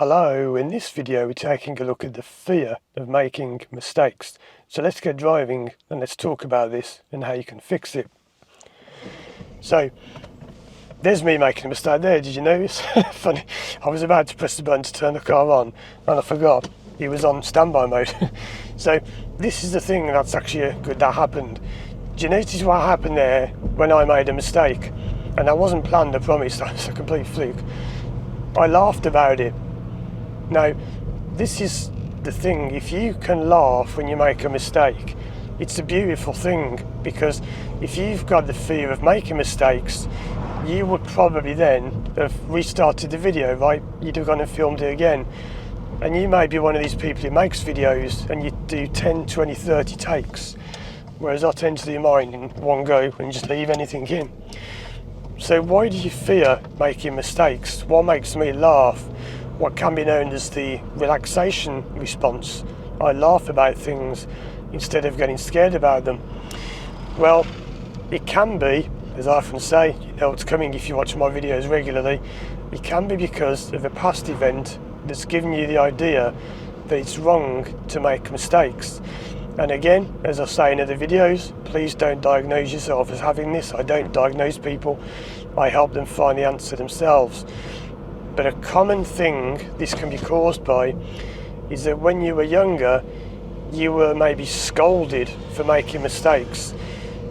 Hello, in this video we're taking a look at the fear of making mistakes. So let's get driving and let's talk about this and how you can fix it. So, there's me making a mistake there, did you notice? Funny, I was about to press the button to turn the car on and I forgot it was on standby mode. So this is the thing that's actually good that happened. Do you notice what happened there when I made a mistake? And that wasn't planned, I promise, that was a complete fluke. I laughed about it. Now, this is the thing, if you can laugh when you make a mistake, it's a beautiful thing, because if you've got the fear of making mistakes, you would probably then have restarted the video, right? You'd have gone and filmed it again. And you may be one of these people who makes videos and you do 10, 20, 30 takes, whereas I tend to do mine in one go and just leave anything in. So why do you fear making mistakes? What makes me laugh? What can be known as the relaxation response. I laugh about things instead of getting scared about them. Well, it can be, as I often say, you know what's coming if you watch my videos regularly, it can be because of a past event that's given you the idea that it's wrong to make mistakes. And again, as I say in other videos, please don't diagnose yourself as having this. I don't diagnose people, I help them find the answer themselves. But a common thing this can be caused by is that when you were younger, you were maybe scolded for making mistakes.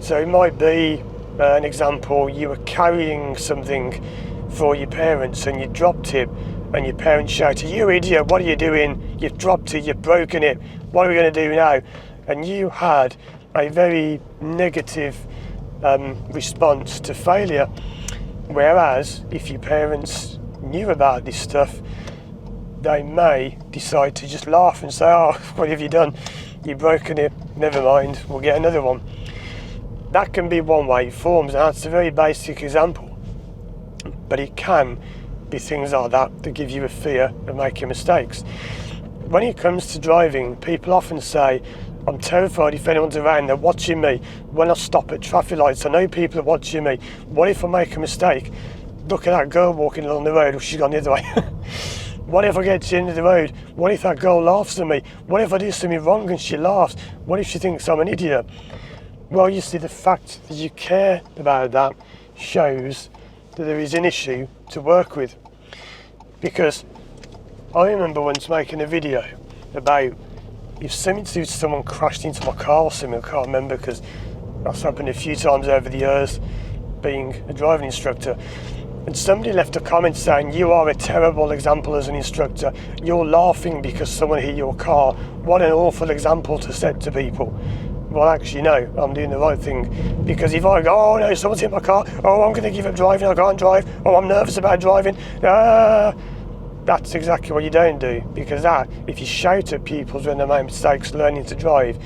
So it might be an example, you were carrying something for your parents and you dropped it and your parents shouted, "You idiot, what are you doing? You've dropped it, you've broken it, what are we going to do now?" And you had a very negative response to failure. Whereas if your parents knew about this stuff, they may decide to just laugh and say, "Oh, what have you done? You've broken it, never mind, we'll get another one." That can be one way it forms, and that's a very basic example. But it can be things like that that give you a fear of making mistakes. When it comes to driving, people often say, "I'm terrified if anyone's around, they're watching me. When I stop at traffic lights, I know people are watching me. What if I make a mistake? Look at that girl walking along the road, or she's gone the other way. What if I get to the end of the road? What if that girl laughs at me? What if I do something wrong and she laughs? What if she thinks I'm an idiot?" Well, you see, the fact that you care about that shows that there is an issue to work with. Because I remember once making a video about if someone crashed into my car or something, I can't remember because that's happened a few times over the years being a driving instructor. And somebody left a comment saying, "You are a terrible example as an instructor. You're laughing because someone hit your car. What an awful example to set to people." Well, actually, no, I'm doing the right thing. Because if I go, "Oh no, someone's hit my car. Oh, I'm going to give up driving. I can't drive. Oh, I'm nervous about driving." That's exactly what you don't do. Because if you shout at people when they make mistakes learning to drive,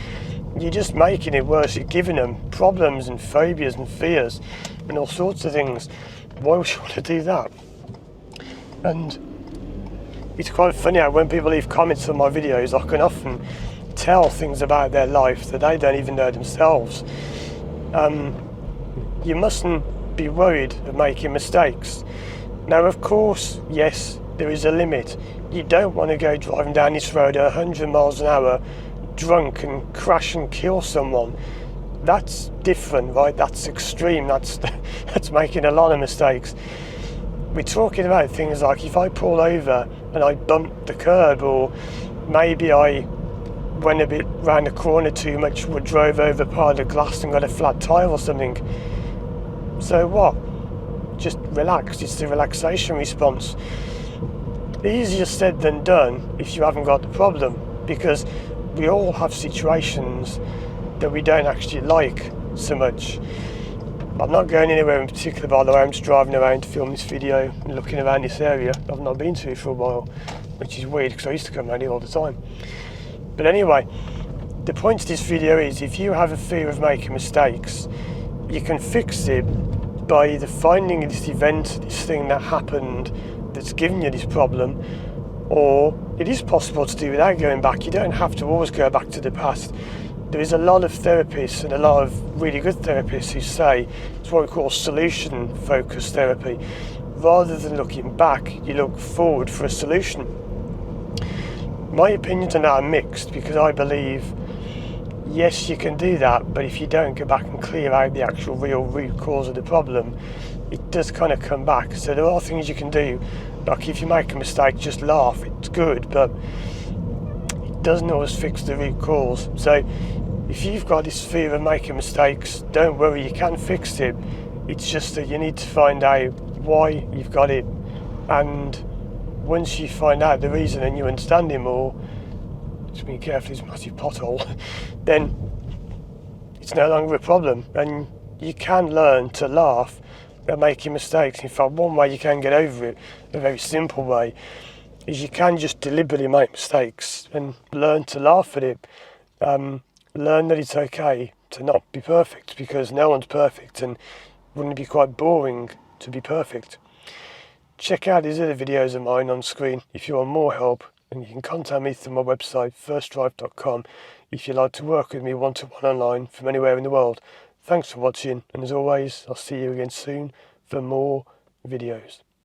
you're just making it worse. You're giving them problems and phobias and fears and all sorts of things. Why would you want to do that? And it's quite funny how when people leave comments on my videos, I can often tell things about their life that they don't even know themselves. You mustn't be worried of making mistakes. Now, of course, yes, there is a limit. You don't want to go driving down this road at 100 miles an hour drunk and crash and kill someone. That's different, right? That's extreme. That's making a lot of mistakes. We're talking about things like if I pull over and I bump the curb, or maybe I went a bit round the corner too much, or drove over part of the glass and got a flat tire or something. So what? Just relax. It's the relaxation response. Easier said than done if you haven't got the problem, because we all have situations that we don't actually like so much. I'm not going anywhere in particular, by the way. I'm just driving around to film this video and looking around this area. I've not been to it for a while, which is weird because I used to come around here all the time. But anyway, the point of this video is if you have a fear of making mistakes, you can fix it by either finding this event, this thing that happened that's given you this problem, or it is possible to do without going back. You don't have to always go back to the past. There is a lot of therapists and a lot of really good therapists who say it's what we call solution-focused therapy. Rather than looking back, you look forward for a solution. My opinions on that are mixed, because I believe yes, you can do that, but if you don't go back and clear out the actual real root cause of the problem, it does kind of come back. So there are things you can do, like if you make a mistake, just laugh, it's good, but it doesn't always fix the root cause. So if you've got this fear of making mistakes, don't worry, you can fix it. It's just that you need to find out why you've got it, and once you find out the reason and you understand it more, just be careful, it's a massive pothole, then it's no longer a problem, and you can learn to laugh at making mistakes. In fact, one way you can get over it, a very simple way, is you can just deliberately make mistakes and learn to laugh at it. Learn that it's okay to not be perfect, because no one's perfect, and wouldn't it be quite boring to be perfect? Check out these other videos of mine on screen if you want more help, and you can contact me through my website firstdrive.com if you'd like to work with me one-to-one online from anywhere in the world. Thanks for watching, and as always, I'll see you again soon for more videos.